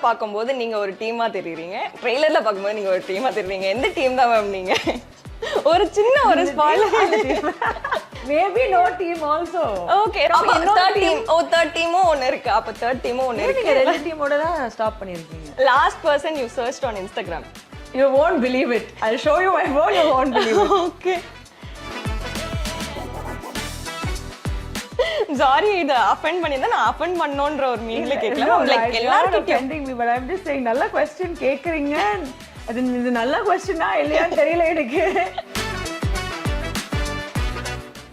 பார்க்கும்போது நீங்க ஒரு டீமா தெரியுறீங்க, ட்ரெய்லர்ல பார்க்கும்போது நீங்க ஒரு டீமா தெரியுறீங்க. எந்த டீம் தான் மேம் நீங்க? ஒரு சின்ன ஒரு spoiler. Maybe no team also. Okay, அப்ப third team, third team-உம் ஒன்னு இருக்கு. அப்ப third team-உம் ஒன்னு இருக்கு. நீங்க ரெண்டு டீமோட தான் ஸ்டாப் பண்ணிருக்கீங்க. Last person you searched on Instagram. You won't believe it. I'll show you my phone, you won't believe it. Okay. Sorry, இத அஃபெண்ட் பண்ணிருந்தா நான் அஃபெண்ட் பண்ணனும்ன்ற ஒரு மீன்ல கேட்கல. லைக் எல்லாரும் offending me, but I'm just saying நல்ல question கேக்குறீங்க. இது நல்ல क्वेश्चनா இல்லையான்னு தெரியல எனக்கு.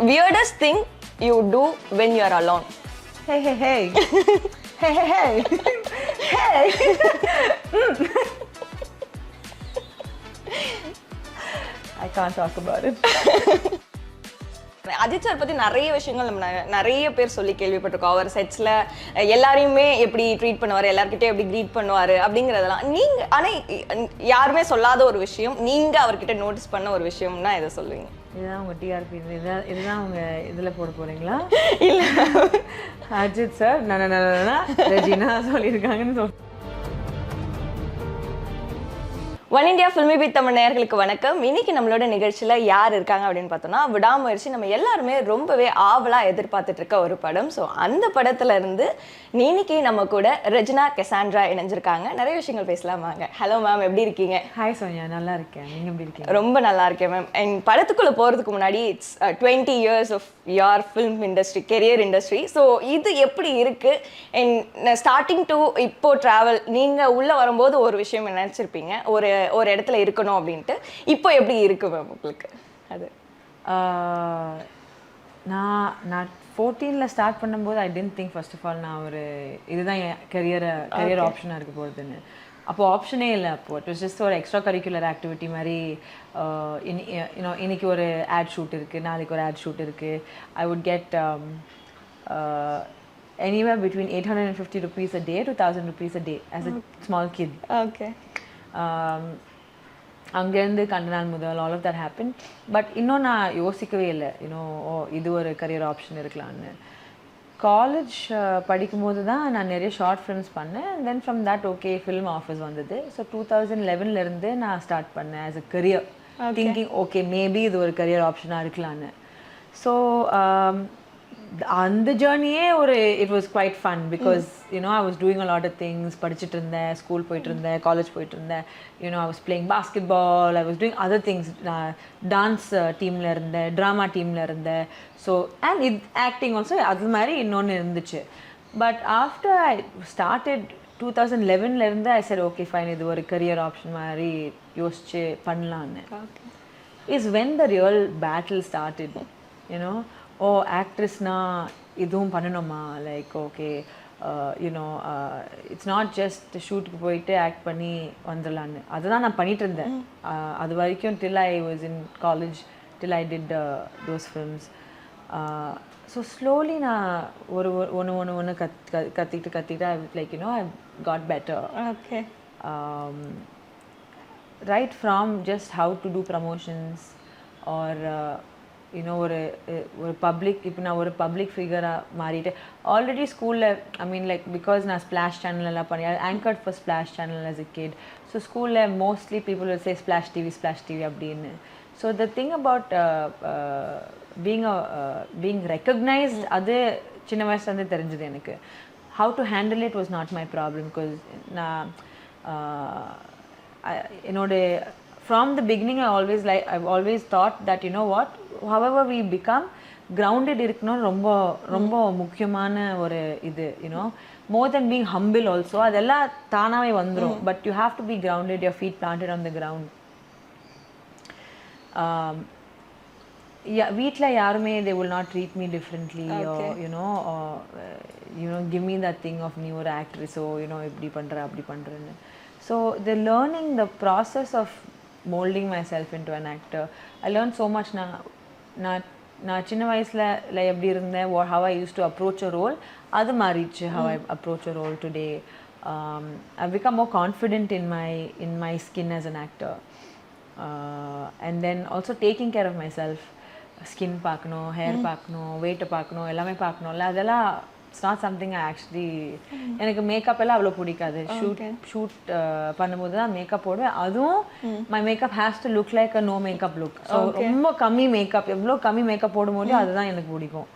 Weirdest thing you do when you are alone. Hey hey hey. Hey hey hey. Hey. I can't talk about it. Ajith sir பத்தி நிறைய விஷயங்கள் நம்ம நிறைய பேர் சொல்லி கேள்விப்பட்டிருக்கோம். அவர் செட்ஸ்ல எல்லாரையுமே எப்படி ட்ரீட் பண்ணுவாரு, எல்லார்கிட்டயும் எப்படி க்ரீட் பண்ணுவாரு அப்படிங்கறதெல்லாம் நீங்க, ஆனா யாருமே சொல்லாத ஒரு விஷயம், நீங்க அவர்கிட்ட நோட்டீஸ் பண்ண ஒரு விஷயம்னா எதை சொல்லுவீங்க? இதுதான் உங்க டிஆர்பி, இதுதான் உங்க இதுல போட போறீங்களா? இல்ல, அஜித் சார் ரெஜினா சொல்லியிருக்காங்கன்னு சொல்றேன். ஒன் இண்டியா ஃபில்மிபீட் தமிழ் நேயர்களுக்கு வணக்கம். இன்னைக்கு நம்மளோட நிகழ்ச்சியில் யார் இருக்காங்க அப்படின்னு பார்த்தோம்னா, விடாமுயற்சி நம்ம எல்லாருமே ரொம்பவே ஆவலாக எதிர்பார்த்துட்டு இருக்க ஒரு படம். ஸோ அந்த படத்துல இருந்து இன்னைக்கு நம்ம கூட ரெஜினா கெசாண்ட்ரா இணைஞ்சிருக்காங்க. நிறைய விஷயங்கள் பேசலாம் வாங்க. ஹலோ மேம், எப்படி இருக்கீங்க? ஹாய் சோனியா, நல்லா இருக்கேன். நீங்க எப்படி இருக்கீங்க? ரொம்ப நல்லா இருக்கேன் மேம். அண்ட் படத்துக்குள்ள போறதுக்கு முன்னாடி it's 20 years of your film industry, career industry. So இது எப்படி இருக்கு? அண்ட் ஸ்டார்டிங் டு இப்போ ட்ராவல், நீங்க உள்ள வரும்போது ஒரு விஷயம் நினைச்சிருப்பீங்க, ஒரு இடத்துல இருக்கணும் அப்படின்ட்டு. இப்போ எப்படி இருக்கு மேம் உங்களுக்கு அது? நான் 14ல ஸ்டார்ட் பண்ணும்போது I tend think first of all நான் ஒரு இதுதான் என் கரியர் ஆப்ஷனாக இருக்க போகுதுன்னு. அப்போ ஆப்ஷனே இல்லை. அப்போ இட் வாஸ் ஜஸ்ட் ஒரு எக்ஸ்ட்ரா கரிக்குலர் ஆக்டிவிட்டி மாதிரி. இன்னைக்கு ஒரு ஆட் ஷூட் இருக்குது, நாளைக்கு ஒரு ஆட் ஷூட் இருக்குது. I would get anywhere between 850 rupees a day to 1000 rupees a day as a small kid. Okay. அங்கேருந்து கண்டனால் முதல் all of that happen. But இன்னும் நான் யோசிக்கவே இல்லை, இது ஒரு கரியர் ஆப்ஷன் இருக்கலான்னு. காலேஜ் படிக்கும்போது தான் நான் நிறைய ஷார்ட் ஃபிலிம்ஸ் பண்ணேன். And then from that okay film offers வந்தது. ஸோ 2011லேருந்து நான் ஸ்டார்ட் பண்ணேன் as a career, thinking okay maybe இது ஒரு கரியர் ஆப்ஷனாக இருக்கலான்னு. ஸோ அந்த ஜேர்னியே it was quite fun because I was doing a lot of things. படிச்சுட்டு இருந்தேன், ஸ்கூல் போயிட்டு இருந்தேன், காலேஜ் போயிட்டு இருந்தேன். I was playing basketball, I was doing other things. நான் டான்ஸ் டீமில் இருந்தேன், ட்ராமா டீமில் இருந்தேன். ஸோ அண்ட் ஆக்டிங் ஆல்சோ அது மாதிரி இன்னொன்று இருந்துச்சு. பட் ஆஃப்டர் ஐ ஸ்டார்டட் 2011லேருந்து ஐ சரி ஓகே ஃபைன், இது ஒரு கரியர் ஆப்ஷன் மாதிரி யோசிச்சு பண்ணலான்னு. Is when the real battle started. ஆக்ட்ரஸ்னா இதுவும் பண்ணணுமா? Like okay it's not just ஷூட்டுக்கு போயிட்டு ஆக்ட் பண்ணி வந்துடலான்னு. அதுதான் நான் பண்ணிட்டு இருந்தேன் அது வரைக்கும், till I was in college, till I did those films. So slowly நான் ஒன்று கற்றுக்கிட்டு like I got better. Okay. Right from just how to do promotions or ஒரு பப்ளிக், இப்போ நான் ஒரு பப்ளிக் ஃபிகராக மாறிட்டு ஆல்ரெடி ஸ்கூலில் ஐ மீன் லைக் பிகாஸ் நான் ஸ்ப்ளாஷ் சேனல் எல்லாம் பண்ணி anchored for Splash channel as a kid. So ஸ்கூலில் mostly people will say Splash TV அப்படின்னு. So the thing about being recognised, அது சின்ன வயசுலேருந்து தெரிஞ்சது எனக்கு. How to handle it was not my problem. Because நான் என்னோட from the beginning I've always thought that however we become grounded இருக்கணும் ரொம்ப முக்கியமான ஒரு இது. more than being humble also, அதெல்லாம் தானாவே வந்துரும். but you have to be grounded, your feet planted on the ground. வீட்ல யாருமே they will not treat me differently. Okay. or give me that thing of நீ ஒரு actress, so இப்படி பண்ற அப்படி பண்றேன்னு. so the learning the process of molding myself into an actor, I learned so much. நான் சின்ன வயசுல எப்படி இருந்தேன், how I used to approach a role, அது மாறிச்சு how I approach a role today. I've become more confident in my skin as an actor, and then also taking care of myself. Skin பார்க்கணும், hair பார்க்கணும், வெயிட்டை பார்க்கணும், எல்லாமே பார்க்கணும்ல. அதெல்லாம் it's not something I actually எனக்கு மேக்கப் எல்லாம் அவ்வளோ பிடிக்காது. ஷூட் பண்ணும்போது தான் மேக்கப் போடுவேன். அதுவும் my makeup has to look like a no makeup look. So ரொம்ப கம்மி மேக்கப், எவ்வளோ கம்மி மேக்கப் போடும்போது அதுதான் எனக்கு பிடிக்கும்.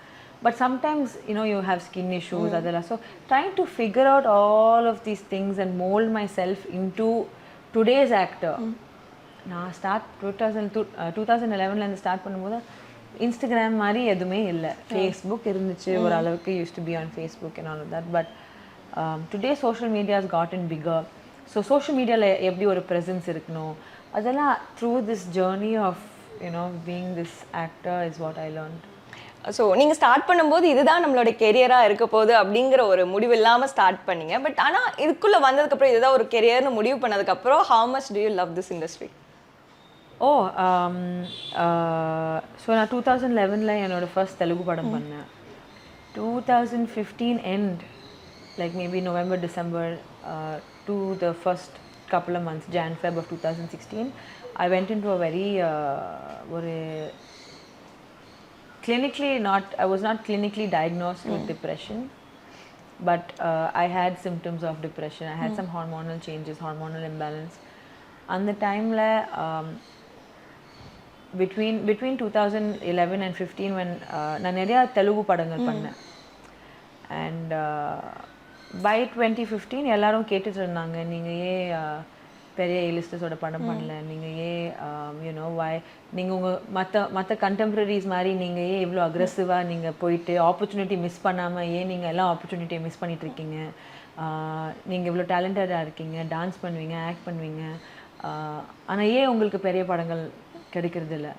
But sometimes, you have skin issues, அதெல்லாம். So trying to figure out all of these things and mold myself into today's actor. நான் ஸ்டார்ட் 2011 ஸ்டார்ட் பண்ணும்போது இன்ஸ்டாகிராம் மாதிரி எதுவுமே இல்லை. ஃபேஸ்புக் இருந்துச்சு ஓரளவுக்கு, used to be on Facebook and all of that. But today social media has gotten bigger. So social மீடியாவில் எப்படி ஒரு ப்ரெசன்ஸ் இருக்கணும், அதெல்லாம் through this journey of being this actor is what I learned. So நீங்கள் start பண்ணும்போது இதுதான் நம்மளோட கெரியராக இருக்க போகுது அப்படிங்கிற ஒரு முடிவு இல்லாமல் ஸ்டார்ட் பண்ணீங்க. பட் ஆனால் இதுக்குள்ளே வந்ததுக்கப்புறம் இதுதான் ஒரு கெரியர்னு முடிவு பண்ணதுக்கப்புறம் how much do you love this industry? So நான் 2011 என்னோட ஃபர்ஸ்ட் தெலுங்கு படம் பண்ணேன். 2015 end, like maybe November, December to the first couple of months, Jan, Feb of 2016, I went into a very I was not clinically diagnosed with depression, but I had symptoms of depression. I had some hormonal changes, hormonal imbalance. And the time between 2011 and 15 when நான் நிறைய தெலுங்கு படங்கள் பண்ணேன். And by 2015 எல்லாரும் கேட்டுட்டு இருந்தாங்க, நீங்கள் ஏன் பெரிய ஏலிஸ்டர்ஸோட படம் பண்ணல, நீங்கள் ஏன் வாய் நீங்கள் உங்கள் மற்ற கண்டெம்பரரிஸ் மாதிரி நீங்கள் ஏன் இவ்வளோ அக்ரெசிவாக நீங்கள் போயிட்டு ஆப்பர்ச்சுனிட்டி மிஸ் பண்ணாமல் ஏன் நீங்கள் எல்லா ஆப்பர்ச்சுனிட்டியை மிஸ் பண்ணிகிட்ருக்கீங்க, நீங்கள் இவ்வளோ டேலண்டடாக இருக்கீங்க, டான்ஸ் பண்ணுவீங்க, ஆக்ட் பண்ணுவீங்க, ஆனால் ஏன் உங்களுக்கு பெரிய படங்கள் கிடைக்கிறது இல்லை?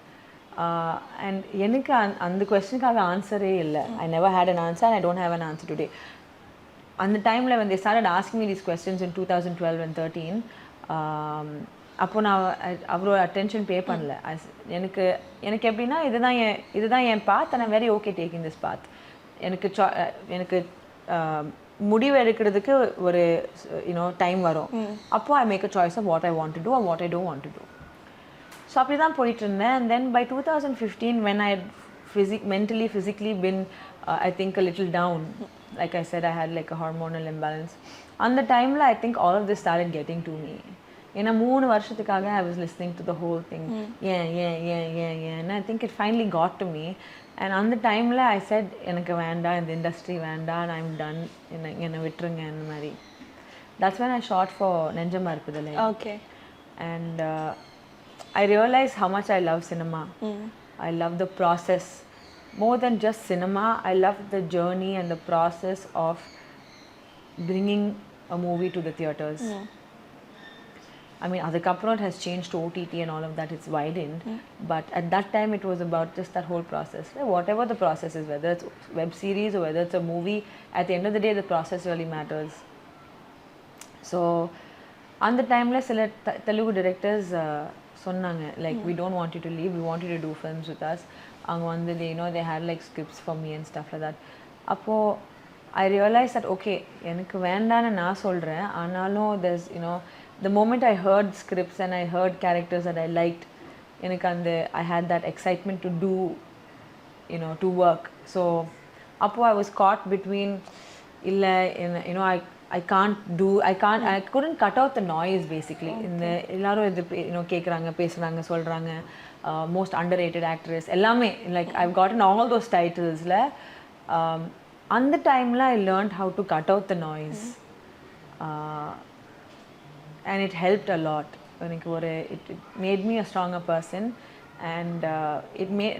அண்ட் எனக்கு அந்த கொஸ்டினுக்காக ஆன்சரே இல்லை. I never had an answer and I don't have an answer today. அந்த டைமில் when they started asking me these questions in 2012 and 13, அப்போ நான் அவ்வளோ அட்டென்ஷன் பே பண்ணல. எனக்கு எப்படின்னா இதுதான் என் பாத் and I'm very okay taking this path. எனக்கு முடிவு எடுக்கிறதுக்கு ஒரு டைம் வரும். அப்போ I make a choice of what I want to do or what I don't want to do. So அப்படி தான் போயிட்டு இருந்தேன். And then by 2015 when I had mentally, physically been I think a little down, like I said, I had like a hormonal imbalance. அந்த டைமில் I think all of this started getting to me. ஏன்னா 3 வருஷத்துக்காக I was listening to the whole thing. And I think it finally got to me. And அந்த டைமில் I said, எனக்கு வேண்டாம், இந்த industry வேண்டாம், I'm done, என்னை விட்டுருங்க அந்த மாதிரி. That's when I shot for நெஞ்சமா இருக்குதுல்ல. Okay. And I realized how much I love cinema. I love the process. More than just cinema, I love the journey and the process of bringing a movie to the theaters. I mean, adukapram it has changed to OTT and all of that, it's widened. But at that time, it was about just that whole process. Whatever the process is, whether it's web series or whether it's a movie, at the end of the day, the process really matters. So, on the timeless, Telugu directors சொன்னாங்க, like, we don't want you to leave, we want you to do films with us. அவங்க வந்து they had like scripts for me and stuff like that. அப்போது I realized that okay, எனக்கு வேண்டான்னு நான் சொல்கிறேன், ஆனாலும் there's the moment I heard scripts and I heard characters that I liked, எனக்கு அந்த I had that excitement to do, to work. So அப்போது I was caught between இல்லை I couldn't cut out the noise basically. இந்த எல்லாரும் இது கேட்குறாங்க, பேசுகிறாங்க, சொல்கிறாங்க, most underrated actress எல்லாமே, like I've gotten all those titles. அந்த டைமில் I learned how to cut out the noise. And it helped a lot. It made me a stronger person. And it made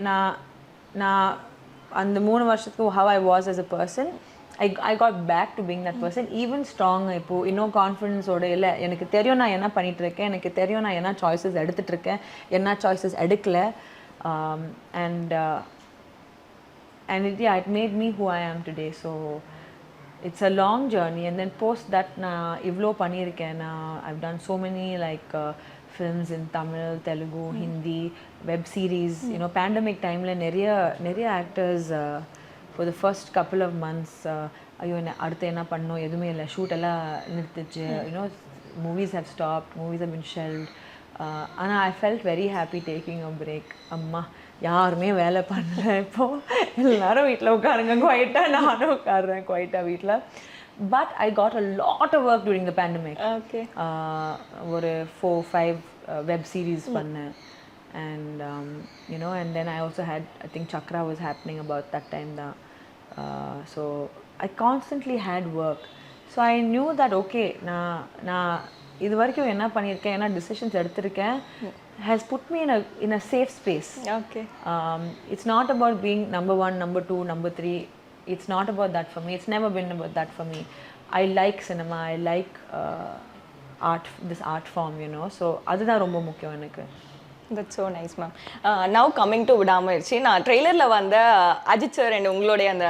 நான் அந்த 3 வருஷத்துக்கு how I was as a person, I got back to being that person, even stronger. இப்போ இன்னும் கான்ஃபிடன்ஸோட இல்லை, எனக்கு தெரியும் நான் என்ன பண்ணிகிட்ருக்கேன், எனக்கு தெரியும் நான் என்ன சாய்ஸஸ் எடுத்துகிட்ருக்கேன், என்ன சாய்ஸஸ் எடுக்கல. And it made me who I am today. So it's a long journey. And then post that நான் இவ்வளோ பண்ணியிருக்கேன். I've done so many like films in Tamil, Telugu, Hindi, web series. Pandemic timeல நிறைய actors for the first couple of months ஐயோ அடுத்து என்ன பண்ணோம், எதுவுமே இல்லை, ஷூட் எல்லாம் நிறுத்துச்சு, movies have stopped, movies have been shelved. ஆனால் I felt very happy taking a break. அம்மா யாருமே வேலை பண்ணல, இப்போது எல்லாரும் வீட்டில் உட்காருங்க குவைட்டாக, நானும் உட்காடுறேன் குவைட்டாக வீட்டில். But I got a lot of work during the pandemic. Okay. ஒரு 4-5 வெப் சீரிஸ் பண்ணேன். And you know, and then I also had, I think Chakra was happening about that time da. So I constantly had work. So I knew that okay, na இது வரைக்கும் என்ன பண்ணியிருக்கேன், என்ன decisions எடுத்திருக்கேன், has put me in a safe space. Okay. It's not about being number 1, number 2, number 3. It's not about that for me. It's never been about that for me. I like cinema, I like art, this art form, you know. So அதுதான் ரொம்ப முக்கியம் எனக்கு. That's so nice, ma'am. Now coming to விடாமுயற்சி, நான் ட்ரெய்லரில் வந்த Ajith sir and உங்களுடைய அந்த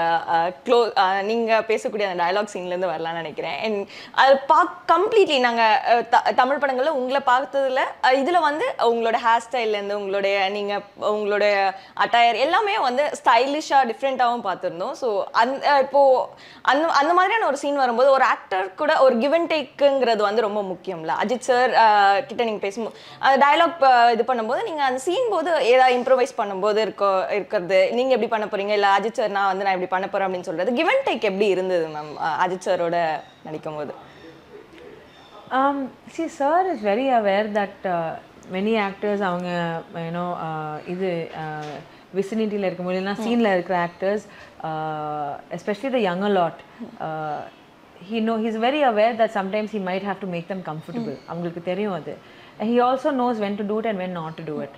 நீங்கள் பேசக்கூடிய அந்த டயலாக் சீன்லேருந்து வரலான்னு நினைக்கிறேன். அண்ட் அது கம்ப்ளீட்லி நாங்கள் தமிழ் படங்களில் உங்களை பார்த்ததில் இதில் வந்து உங்களோட ஹேர் ஸ்டைல்லேருந்து உங்களுடைய அட்டையர் எல்லாமே வந்து ஸ்டைலிஷாக டிஃப்ரெண்ட்டாகவும் பார்த்துருந்தோம். ஸோ இப்போது அந்த மாதிரியான ஒரு சீன் வரும்போது ஒரு ஆக்டர் கூட ஒரு கிவ் அண்ட் டேக்குங்கிறது வந்து ரொம்ப முக்கியம்ல. அஜித் சார் கிட்ட நீங்கள் பேசும்போது அந்த டயலாக் இது பண்ணும்போது நீங்கள் அந்த சீன் போது ஏதாவது இம்ப்ரோவைஸ் பண்ணும்போது இருக்கிறது, நீங்கள் எப்படி பண்ண போகிறீங்க, இல்லை அஜித் சார் நான் இப்படி பண்ண போகிறேன் அப்படின்னு சொல்கிறது, கிவ் அண்ட் டேக் எப்படி இருந்தது மேம் அஜித் சாரோட நடிக்கும் போது? See, sir is very aware that many actors அவங்க யூனோ இது விசினிட்டியில் இருக்கும்போது இல்லைனா சீனில் இருக்கிற actors, especially the young lot, he's very aware that sometimes he might have to make them comfortable. அவங்களுக்கு தெரியும் அது. He also knows when to do it and when not to do it.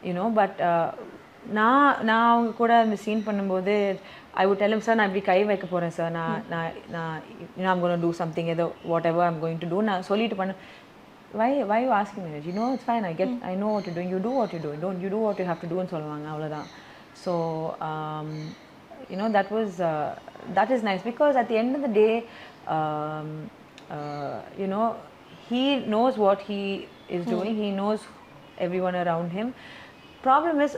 You know, but நான் அவங்க கூட அந்த scene பண்ணும்போது I would tell him, sir, நான் இப்படி கை வைக்க போகிறேன் sir, I'm going to do something, ஏதோ whatever I'm going to do, நான் சொல்லிட்டு பண்ண. Why you asking me? You know, it's fine, I know what you're doing, you do what you're doing, you do what you have to do ன்னு சொல்லுவாங்க, அவ்வளோதான். So you know, that is nice, because at the end of the day, you know, he knows what he is doing, he knows everyone around him. Problem is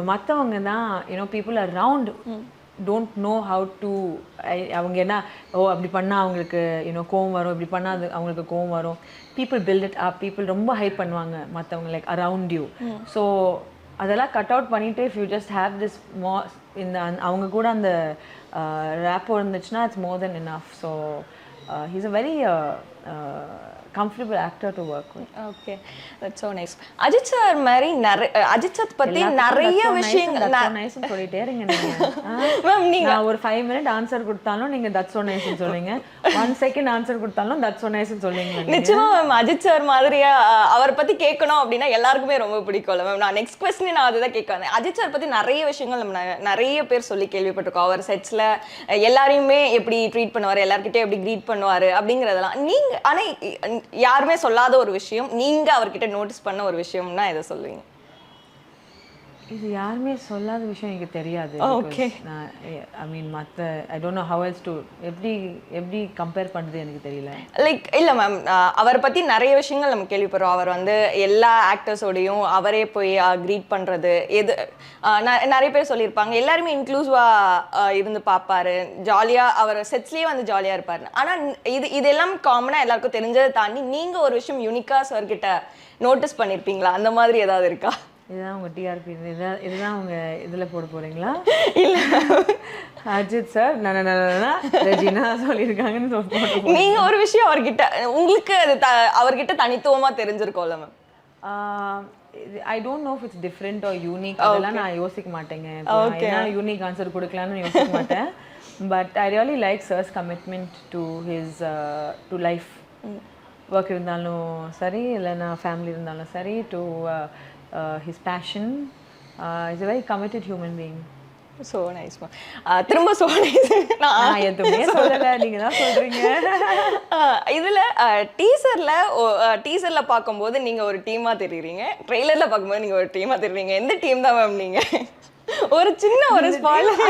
மற்றவங்க தான், you know, people around don't know how to, அவங்க என்ன அப்படி பண்ணால் அவங்களுக்கு கோவம் வரும், இப்படி பண்ணால் அது அவங்களுக்கு கோவம் வரும். people build it up, people ரொம்ப ஹைப் பண்ணுவாங்க மற்றவங்க, like around you. So அதெல்லாம் கட் அவுட் பண்ணிவிட்டு if you just have this more இந்த அவங்க கூட அந்த ரேப்போ இருந்துச்சுன்னா it's more than enough. So he's a very comfortable actor to work with. Okay, that's so nice. Ajith sir மாதிரி Ajith sir பத்தி நிறைய விஷயங்கள் நைஸ் சொல்லிட்டே இருங்க நீங்க. மேம் நீங்க ஒரு 5 minute ஆன்சர் கொடுத்தாலும் நீங்க தட்ஸ் சோ நைஸ் னு சொல்றீங்க, 1 second ஆன்சர் கொடுத்தாலும் தட்ஸ் சோ நைஸ் னு சொல்றீங்க. நிச்சயமா மேம் அஜித் சார் மாதிரியா அவரை பத்தி கேட்கணும் அப்படின்னா எல்லாருக்குமே ரொம்ப பிடிக்கும்ல மேம். நான் நெக்ஸ்ட் क्वेश्चन நான் அதுதான் கேட்க வந்தேன். அஜித் சார் பத்தி நிறைய விஷயங்கள் நம்ம நிறைய பேர் சொல்லி கேள்விப்பட்டிருக்கோம். அவர் செட்ஸ்ல எல்லாரையுமே எப்படி ட்ரீட் பண்ணுவார், எல்லார்கிட்டயும் எப்படி க்ரீட் பண்ணுவார் அப்படிங்கறதெல்லாம் நீங்க ஆனா யாருமே சொல்லாத ஒரு விஷயம், நீங்க அவர்கிட்ட நோட்டீஸ் பண்ண ஒரு விஷயம்னா எதை சொல்லுவீங்க? இது யாருமே சொல்லாத விஷயம் எனக்கு தெரியாது. ஓகே, ஐ மீன் மற்ற ஐ don't know how else to எப்படி கம்பேர் பண்ணுறது எனக்கு தெரியல. லைக் இல்லை மேம், அவரை பற்றி நிறைய விஷயங்கள் நம்ம கேள்விப்படுறோம். அவர் வந்து எல்லா ஆக்டர்ஸோடையும் அவரே போய் க்ரீட் பண்ணுறது, எது நிறைய பேர் சொல்லியிருப்பாங்க எல்லாருமே இன்க்ளூசிவாக இருந்து பார்ப்பாரு, ஜாலியாக அவர் செட்ஸ்லேயே வந்து ஜாலியாக இருப்பார். ஆனால் இதெல்லாம் காமனாக எல்லாருக்கும் தெரிஞ்சதை தாண்டி நீங்கள் ஒரு விஷயம் யூனிக்காக சார்கிட்ட நோட்டீஸ் பண்ணியிருப்பீங்களா? அந்த மாதிரி ஏதாவது இருக்கா? இதுதான் உங்கள் டிஆர்பி, இதுதான் அவங்க இதில் போட போகிறீங்களா? இல்லை அஜித் சார் ரெஜினா சொல்லியிருக்காங்கன்னு சொல்லிட்டு நீங்கள் ஒரு விஷயம் அவர்கிட்ட உங்களுக்கு அது அவர்கிட்ட தனித்துவமாக தெரிஞ்சிருக்கோம்ல ma'am? I don't know if it's different or unique, அதெல்லாம் நான் யோசிக்க மாட்டேங்க. ஏன்னா யூனிக் ஆன்சர் கொடுக்கலான்னு யோசிக்க மாட்டேன். But I really like sir's commitment to his to life. Work இருந்தாலும் சரி, இல்லைன்னா ஃபேமிலி இருந்தாலும் சரி, to his passion. He's a very committed human being. So nice ma. திரும்ப so nice. நான் எதுவுமே சொல்லல, நீங்க தான் சொல்றீங்க. இதுல டீசர்ல பாக்கும்போது நீங்க ஒரு டீமா தெரியுறீங்க, ட்ரெய்லர்ல பாக்கும்போது நீங்க ஒரு டீமா தெரியுறீங்க. எந்த டீம் தான் மேம் நீங்க? ஒரு சின்ன ஒரு spoiler.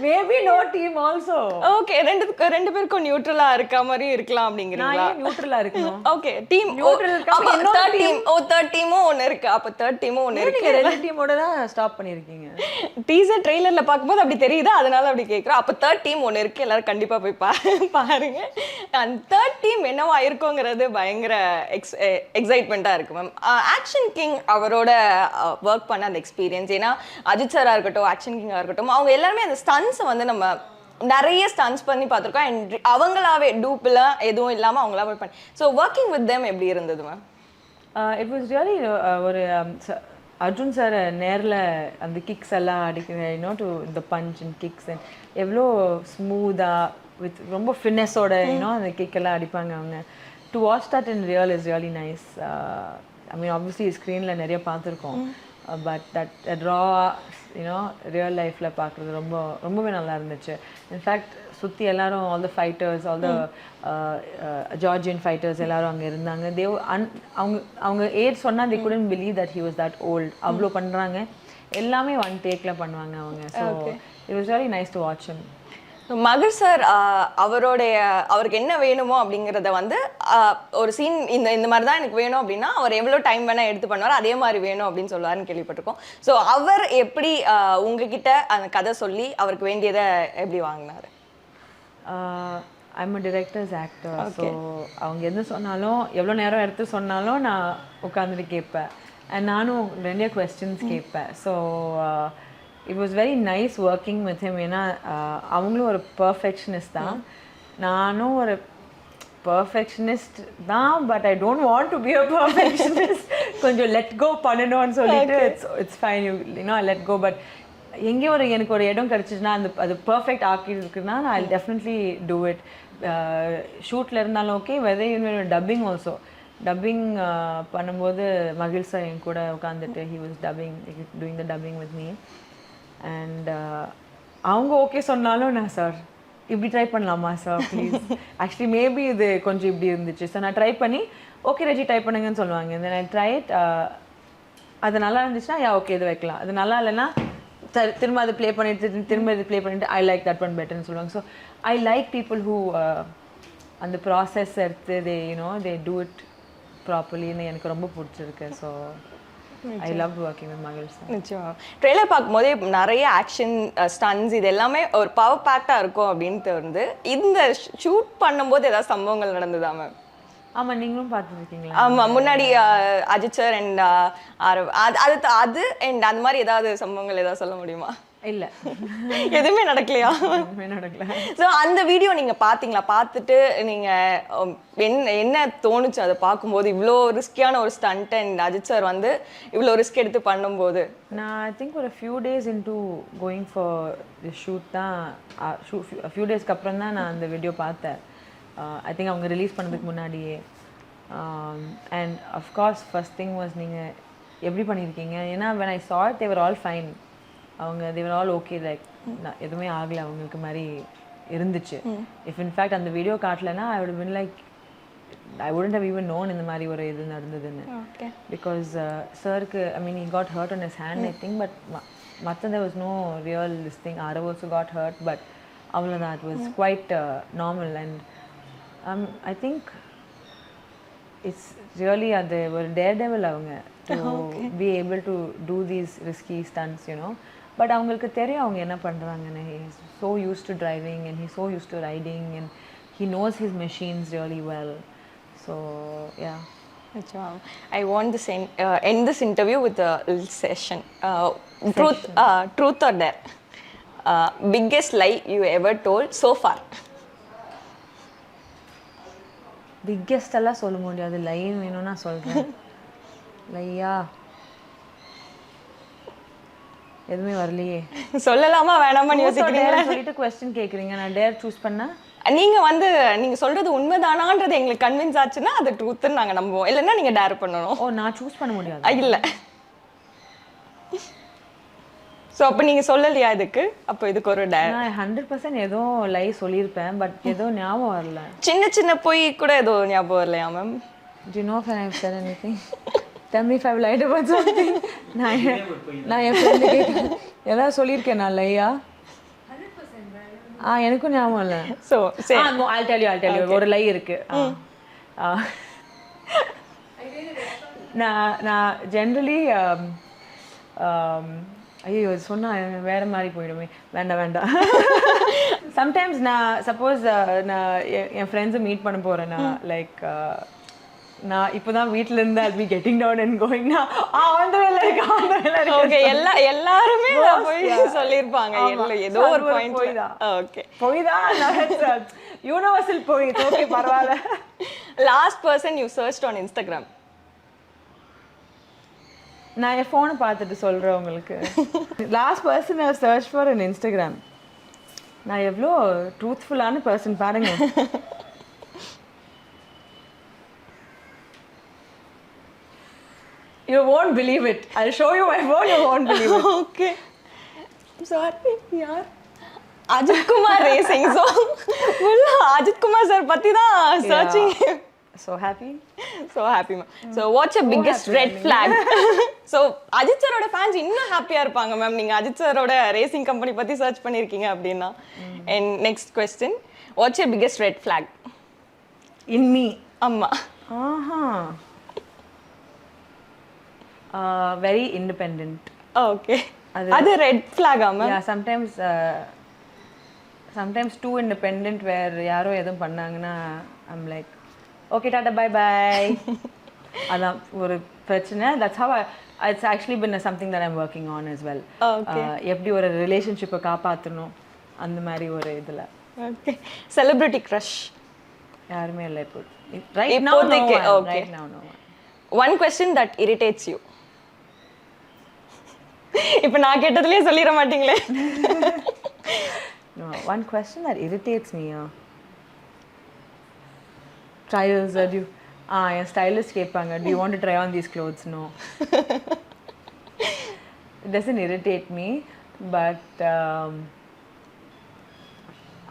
Maybe no team also. Okay, ரெண்டு பேருக்கும் நியூட்ரலா இருக்க மாதிரி இருக்கலாம் அப்படிங்கிறீங்களா? நான் நியூட்ரலா இருக்கணும். ஓகே, டீம் நியூட்ரல் அப்ப தேர்ட் டீமும் ஒன்னு இருக்கு. அப்ப தேர்ட் டீமும் ஒன்னு இருக்கு. நீங்க ரெண்டு டீமோட தான் ஸ்டாப் பண்ணிருக்கீங்க. டீசர் ட்ரெய்லர்ல பாக்கும்போது அப்படி தெரியுது, அதனால அப்படி கேக்குறோம். அப்ப தேர்ட் டீம் ஒன்னு இருக்கு, எல்லாரும் கண்டிப்பா போய் பாருங்க. அந்த தேர்ட் டீம் என்னவா இருக்குங்கிறது பயங்கர எக்ஸைட்மெண்டா இருக்கு மேம். ஆக்ஷன் கிங் அவரோட ஒர்க் பண்ண அந்த எக்ஸ்பீரியன்ஸ், ஏன்னா அஜித் சாரா இருக்கட்டும், ஆக்ஷன் கிங்கா இருக்கட்டும், அவங்க எல்லாருமே அந்த ஸ்டன்ஸ் வந்து நம்ம நிறைய ஸ்டன்ஸ் பண்ணி பார்த்துருக்கோம். அண்ட் அவங்களாவே டூப்லாம் எதுவும் இல்லாமல் அவங்களாவே பண்ணி. ஸோ ஒர்க்கிங் வித் தெம் எப்படி இருந்தது மேம்? இட் வாஸ் ரியலி ஒரு அர்ஜுன் சார் நேரில் அந்த கிக்ஸ் எல்லாம் அடிக்கிற to the punch and kicks and எவ்வளோ ஸ்மூத்தாக வித் ரொம்ப ஃபிட்னஸோட அந்த கிக் எல்லாம் அடிப்பாங்க அவங்க. To watch that in real is really nice. I mean obviously ஸ்க்ரீனில் நிறைய பார்த்துருக்கோம், பட் தட் ரா ரியல் லைஃப்பில் பார்க்குறது ரொம்பவே நல்லா இருந்துச்சு. இன்ஃபேக்ட் சுற்றி எல்லாரும் all the fighters, all the Georgian fighters எல்லாரும் அங்கே இருந்தாங்க. அவங்க ஏஜ் சொன்னால் they couldn't believe that he was that old. அவ்வளோ பண்ணுறாங்க, எல்லாமே ஒன் டேக்கில் பண்ணுவாங்க அவங்க. So it was very nice to watch him. மகிழ் சார் அவருக்கு என்ன வேணுமோ அப்படிங்கிறத வந்து ஒரு சீன் இந்த மாதிரி தான் எனக்கு வேணும் அப்படின்னா அவர் எவ்வளோ டைம் வேணால் எடுத்து பண்ணுவார், அதே மாதிரி வேணும் அப்படின்னு சொல்லுவாருன்னு கேள்விப்பட்டிருக்கோம். ஸோ அவர் எப்படி உங்ககிட்ட அந்த கதை சொல்லி அவருக்கு வேண்டியதை எப்படி வாங்கினார்? I'm a directors actor. So அவங்க எது சொன்னாலும் எவ்வளோ நேரம் எடுத்து சொன்னாலும் நான் உட்காந்துட்டு கேட்பேன். அண்ட் நானும் நிறைய கொஸ்டின்ஸ் கேட்பேன். So it was very nice working with him. ஏன்னா அவங்களும் ஒரு பர்ஃபெக்ஷனிஸ்ட் தான், நானும் ஒரு பர்ஃபெக்ஷனிஸ்ட் தான். But I don't want to be a perfectionist. கொஞ்சம் லெட் கோ பண்ணணும்னு சொல்லிட்டு it's fine you let go. But எங்கேயும் எனக்கு ஒரு இடம் கிடச்சிச்சுன்னா அது பர்ஃபெக்ட் ஆக்கி இருக்குன்னா ஐ டெஃபினெட்லி டூ இட். ஷூட்டில் இருந்தாலும் okay, whether dubbing also. Dubbing பண்ணும்போது மகிழ் சார் என் கூட உட்காந்துட்டு he was doing the dubbing with me. And அவங்க ஓகே சொன்னாலும் நான் சார் இப்படி ட்ரை பண்ணலாமா சார் ப்ளீஸ், ஆக்சுவலி மேபி இது கொஞ்சம் இப்படி இருந்துச்சு சார், நான் ட்ரை பண்ணி ஓகே ரெஜி ட்ரை பண்ணுங்கன்னு சொல்லுவாங்க. இந்த நான் ட்ரை அது நல்லா இருந்துச்சுன்னா யா ஓகே இது வைக்கலாம், அது நல்லா இல்லைன்னா திரும்ப அது ப்ளே பண்ணிட்டு திரும்ப இது ப்ளே பண்ணிட்டு ஐ லைக் தட் ஒன் பெட்டர்னு சொல்லுவாங்க. So I like people who அந்த ப்ராசஸ் எடுத்து தே டூ இட் ப்ராப்பர்லின்னு எனக்கு ரொம்ப பிடிச்சிருக்கு. So I love working with மகிழ் சார். நிச்சயமா ட்ரெய்லர் பார்க்கும்போதே நிறைய ஆக்ஷன் ஸ்டன்ஸ் இது எல்லாமே ஒரு பவர் பேக்டாக இருக்கும் அப்படின்னு தோணுது. இந்த ஷூட் பண்ணும்போது ஏதாவது சம்பவங்கள் நடந்ததா மேம்? ஆமாம், நீங்களும் பார்த்துருக்கீங்களா? ஆமாம், முன்னாடி அஜித் சார் அண்ட் அது அண்ட் அந்த மாதிரி ஏதாவது சம்பவங்கள் ஏதாவது சொல்ல முடியுமா? இல்லை, எதுவுமே நடக்கலையா? நடக்கல. ஸோ அந்த வீடியோ நீங்கள் பார்த்தீங்களா? பார்த்துட்டு நீங்கள் என்ன தோணுச்சு அதை பார்க்கும்போது? இவ்வளோ ரிஸ்கியான ஒரு ஸ்டண்ட் அண்ட் அஜித் சார் வந்து இவ்வளோ ரிஸ்க் எடுத்து பண்ணும்போது நான் ஐ திங்க் ஒரு few days into going for the shoot தான், ஃபியூ டேஸ்க்கு அப்புறம் தான் நான் அந்த வீடியோ பார்த்தேன். ஐ திங்க் அவங்க ரிலீஸ் பண்ணதுக்கு முன்னாடியே. And of course first thing was நீங்கள் எப்படி பண்ணியிருக்கீங்க? ஏன்னா when I saw it they were all fine. அவங்க they were all okay, like எதுவுமே ஆகலை அவங்களுக்கு மாதிரி இருந்துச்சு. இஃப் இன்ஃபேக்ட் அந்த வீடியோ காட்டலைன்னா I would been like I wouldn't have even known இந்த மாதிரி ஒரு இது நடந்ததுன்னு. பிகாஸ் சாருக்கு ஐ மீன் he got hurt on his hand I think, but மற்ற there was no real this thing. Arav also got hurt, but அவ்வளோதான். it was quite normal and I think it's really they were daredevil அவங்க to be able to do these risky stunts, but அவங்களுக்கு தெரியும் அவங்க என்ன பண்ணுறாங்கன்னு. he is so used to driving and he's so used to riding and he knows his machines really well. So yeah. I want to end this interview with a little session. Truth or dare? Biggest lie you ever told so far? Biggest எல்லாம் சொல்ல முடியாது, line வேணும்னா சொல்கிறேன். லையா எதுவுமே வரலையே. சொல்லலாமா வேணாமான்னு யோசிக்கிறீங்களா? சொல்லிட்டு கொஸ்டின் கேட்குறீங்க, நான் டேர் சூஸ் பண்ணேன். நீங்கள் சொல்கிறது உண்மைதானான்றது எங்களுக்கு கன்வின்ஸ் ஆச்சுன்னா அது ட்ரூத்துன்னு நாங்கள் நம்புவோம், இல்லைன்னா நீங்கள் டேர் பண்ணணும். ஓ, நான் சூஸ் பண்ண முடியாது? இல்லை. ஸோ அப்போ நீங்கள் சொல்லலையா இதுக்கு? அப்போ இதுக்கு ஒரு டேர். நான் 100% ஏதோ லை சொல்லியிருப்பேன், பட் ஏதோ ஞாபகம் வரல. சின்ன சின்ன போய் கூட ஏதோ ஞாபகம் வரலையா ma'am? Do you know if I have said anything? tell me if I lied about something. நான் என் ஃப்ரெண்டு கேட்குறேன் ஏதாவது சொல்லியிருக்கேன் நான் லையா எனக்கும் ஞாபகம் இல்லை. ஸோ I'll tell you ஒரு லை இருக்கு. நான் ஜென்ரலி ஐயோ சொன்னா வேற மாதிரி போயிடுமே, வேண்டாம். சம்டைம்ஸ் நான் சப்போஸ் நான் என் ஃப்ரெண்ட்ஸை மீட் பண்ண போறேன்னா லைக் நான் இப்போதான் வீட்டில் இருந்து I'll be getting down and going now அந்த வேலை இருக்கு. ஓகே எல்லாருமே போய் சொல்லியிருப்பாங்க ஏதோ ஒரு பாயிண்ட் ஓகே போய்தான் யூனிவர்சல் போய் ஓகே பரவாயில்ல. Last person you searched on Instagram. நான் என் ஃபோனை பார்த்துட்டு சொல்கிறேன் உங்களுக்கு. Last person I search for in Instagram. நான் எவ்வளோ ட்ரூத்ஃபுல்லான பர்சன் பாருங்க. You won't believe it. I'll show you my phone, you won't believe it. Okay. Sorry, yaar. Ajith Kumar racing. So, Ajith Kumar sir patti da searching. So happy. So happy, ma'am. So what's your biggest red flag? So Ajith sir oda fans இன்னும் ஹாப்பியா இருப்பாங்க ma'am நீங்க Ajith sir oda racing company பத்தி search பண்ணிருக்கீங்க அப்படினா. And next question, what's your biggest red flag? In me. Amma. Very independent. Okay. அது red flag ah ma'am? Yeah, sometimes too independent where யாரோ எதுவும் பண்ணாங்கன்னா I'm like okay tata bye bye. அதான் ஒரு பிரச்சனை. That's how it's actually been something that I'm working on as well. Okay. எப்படி ஒரு ரிலேஷன்ஷிப்பை காப்பாற்றணும் அந்த மாதிரி ஒரு இதில். Okay. Celebrity crush? யாருமே இல்லை இப்போ. Right now no one. Okay. Right now no one. One question that irritates you. இப்போ நான் கேட்டதுலயே சொல்லிர மாட்டீங்களே. No, one question that irritates me. Trials that you N stylist கேட்பாங்க do you want to try on these clothes? No. It doesn't irritate me, but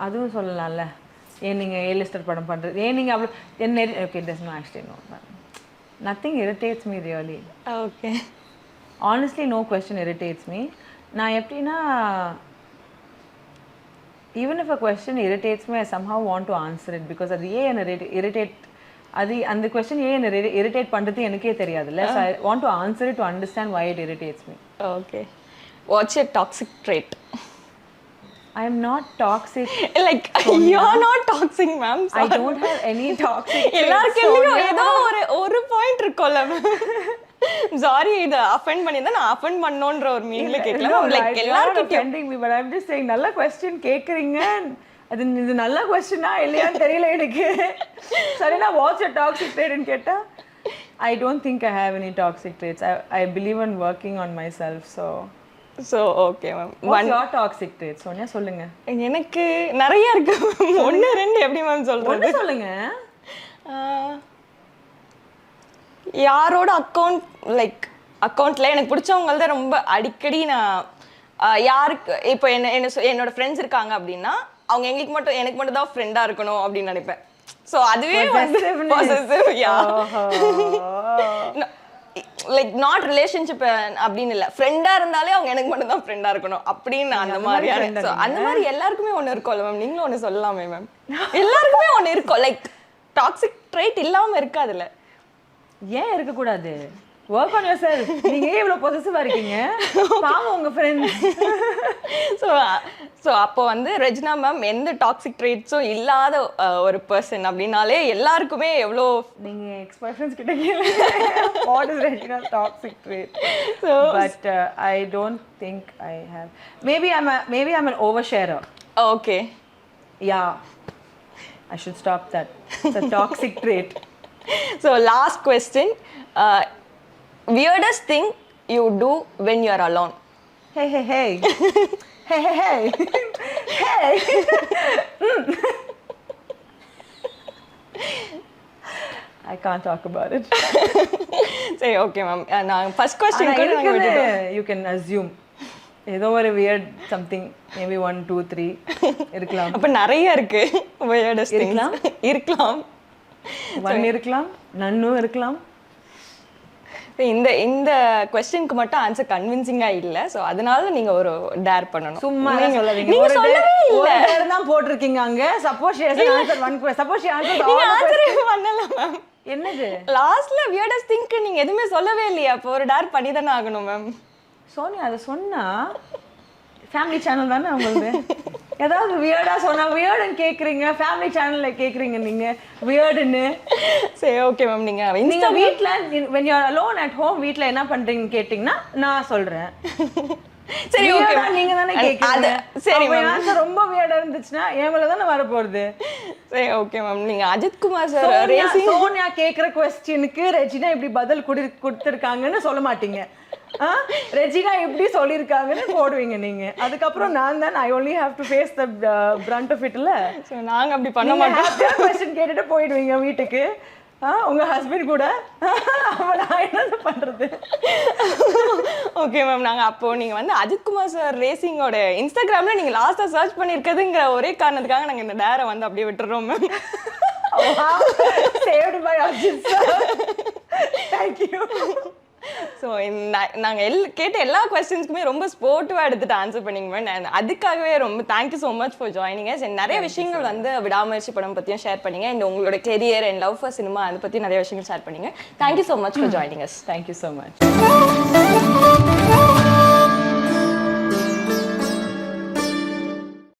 அதுவும் சொல்லலாம்ல ஏன் நீங்கள் ஏலிஸ்டர் படம் பண்ணுறது ஏன் நீங்கள் அவ்வளோ என்ன okay it does not actually no nothing irritates me really. Okay. Honestly no question irritates me. நான் எப்படின்னா even if a question irritates me I somehow want to answer it because அது ஏன் என்ன irritate அது அந்த question ஏன் என்ன irritate பண்ணுறது எனக்கே தெரியாதுல்ல. So I want to answer it to understand why it irritates me. Okay. What's your toxic trait? I am not toxic. Like you're not toxic ma'am. I don't have any toxic traits. எல்லாருக்கும் ஏதோ ஒரு point இருக்கும்ல. Sorry இத offend பண்ணிருந்தா நான் offend பண்ணனும்ன்ற ஒரு மீனிங்ல கேட்கல. Like எல்லாருக்கும் offending me but I'm just saying நல்ல question கேக்குறீங்க. அது இது நல்ல क्वेश्चनா இல்லையான்னு தெரியல எனக்கு. சரினா what's your toxic trait ன்னு கேட்டா I don't think I have any toxic traits. I believe in working on myself so okay ma'am. What's your toxic trait? Sonia சொல்லுங்க. எனக்கு நிறைய இருக்கு. ஒன்னு ரெண்டு எப்படி மேம் சொல்றது? ஒன்னு சொல்லுங்க. யாரோட அக்கௌண்ட்ல எனக்கு பிடிச்சவங்கள்தான் ரொம்ப அடிக்கடி நான் யாருக்கு இப்போ என்னோட ஃப்ரெண்ட்ஸ் இருக்காங்க அப்படின்னா அவங்க எனக்கு மட்டும் தான் ஃப்ரெண்டா இருக்கணும் அப்படின்னு நினைப்பேன். ஸோ அதுவே positive yeah like not relationship அப்படின்னு இல்லை ஃப்ரெண்டா இருந்தாலே அவங்க எனக்கு மட்டும் தான் ஃப்ரெண்டா இருக்கணும் அப்படின்னு அந்த மாதிரியான. ஸோ அந்த மாதிரி எல்லாருக்குமே ஒன்று இருக்கும்ல மேம், நீங்களும் ஒன்று சொல்லலாமே மேம். எல்லாருக்குமே ஒன்று இருக்கும் லைக் டாக்ஸிக் ட்ரைட் இல்லாமல் இருக்காதுல்ல. ஏன் இருக்கக்கூடாது? Work on yourself. நீங்க ஏன் இவ்வளவு பொசசிவா இருக்கீங்க? பாவம் உங்க ஃப்ரெண்ட்ஸ். ஸோ அப்போ வந்து ரெஜினா மேம் எந்த டாக்ஸிக் ட்ரேட்ஸும் இல்லாத ஒரு பர்சன் அப்படின்னாலே எல்லாருக்குமே எவ்வளோ நீங்க எக்ஸ் பர்சன்ஸ் கிட்ட கேளுங்க what is Regina's toxic trait. But I don't think I have. Maybe I'm an oversharer. Okay. Yeah. I should stop that. It's a toxic trait. So last question, weirdest thing you do when you are alone? Hey hey hey. Hey hey hey. Hey. I can't talk about it. Say okay ma'am. நான் first question you can assume ஏதோ ஒரு weird something maybe 1 2 3 இருக்கலாம். அப்ப நிறைய இருக்கு weirdest things. இருக்கலாம். 1 இருக்கலாம், நன்னு இருக்கலாம். இந்த இந்த கொஸ்டினுக்கு மட்டும் ஆன்சர் கன்வின்சிங்கா இல்ல. சோ அதனால நீங்க ஒரு டேர் பண்ணனும். சும்மா சொல்லாதீங்க. நீங்க சொல்லவே இல்ல. ஒரு டேர் தான் போட்டுருக்கீங்க அங்க. Suppose she has answered one question. Suppose she answered all the questions. பண்ணல மேம். என்னது? லாஸ்ட்ல weirdest thing நீங்க எதுமே சொல்லவே இல்லையா? அப்போ ஒரு டேர் பண்ணி தானே ஆகணும் மேம். சோனி அத சொன்னா ஃபேமிலி சேனல் தானே உங்களுக்கு. ஏதாவது வியர்டா சொன்னா வியர்டுன்னு கேக்குறீங்க, ஃபேமிலி சேனல்ல கேக்குறீங்க நீங்க வியர்டுன்னு. சரி ஓகே மேம். நீங்க வீட்ல when you are alone at home வீட்ல என்ன பண்றீங்கன்னு கேட்டிங்கனா நான் சொல்றேன். சரி ஓகே நீங்க தானே கேக்குறீங்க. சரி மேம். ஆன்சர் ரொம்ப வியர்டா இருந்துச்சுனா ஏமல தானே வர போறது. சரி ஓகே மேம். நீங்க அஜித் குமார் சார் ரேசிங் சோனியா கேக்குற क्वेश्चनக்கு ரெஜினா இப்படி பதில் கொடுத்திருக்காங்கன்னு சொல்ல மாட்டீங்க. ரெஜினா எப்படி சொல்லிருக்காங்கன்னு போடுவீங்க நீங்க. அதுக்கு அப்புறம் நான் தான் I only have to face the brunt of it. இல்ல சோ நாங்க அப்படி பண்ண மாட்டோம். क्वेश्चन கேட்டுட்டு போய்டுவீங்க வீட்டுக்கு. உங்க ஹஸ்பண்ட் கூட நான் என்ன பண்றது. Okay ma'am. நாங்க அப்போ நீங்க வந்து அஜித் குமார் சார் ரேசிங்கோட இன்ஸ்டாகிராம்ல நீங்க லாஸ்டா சர்ச் பண்ணிருக்கதுங்கற ஒரே காரணத்துக்காக நாங்க இந்த டேரை வந்து அப்படியே விட்டுறோம் ma'am. saved by Ajith sir. Thank you. So நாங்கள் கேட்ட எல்லா கொஸ்டின்ஸ்க்குமே ரொம்ப ஸ்போர்ட்டிவாக எடுத்துட்டு ஆன்சர் பண்ணிங்க மேம். அதுக்காகவே ரொம்ப thank you so much for joining us. நிறைய விஷயங்கள் வந்து விடாமுயற்சி படம் பற்றியும் ஷேர் பண்ணிங்க. அண்ட் உங்களோட career and love for cinema அதை பற்றி நிறைய விஷயங்கள் ஷேர் பண்ணிங்க. Thank you so much for joining us. Thank you so much.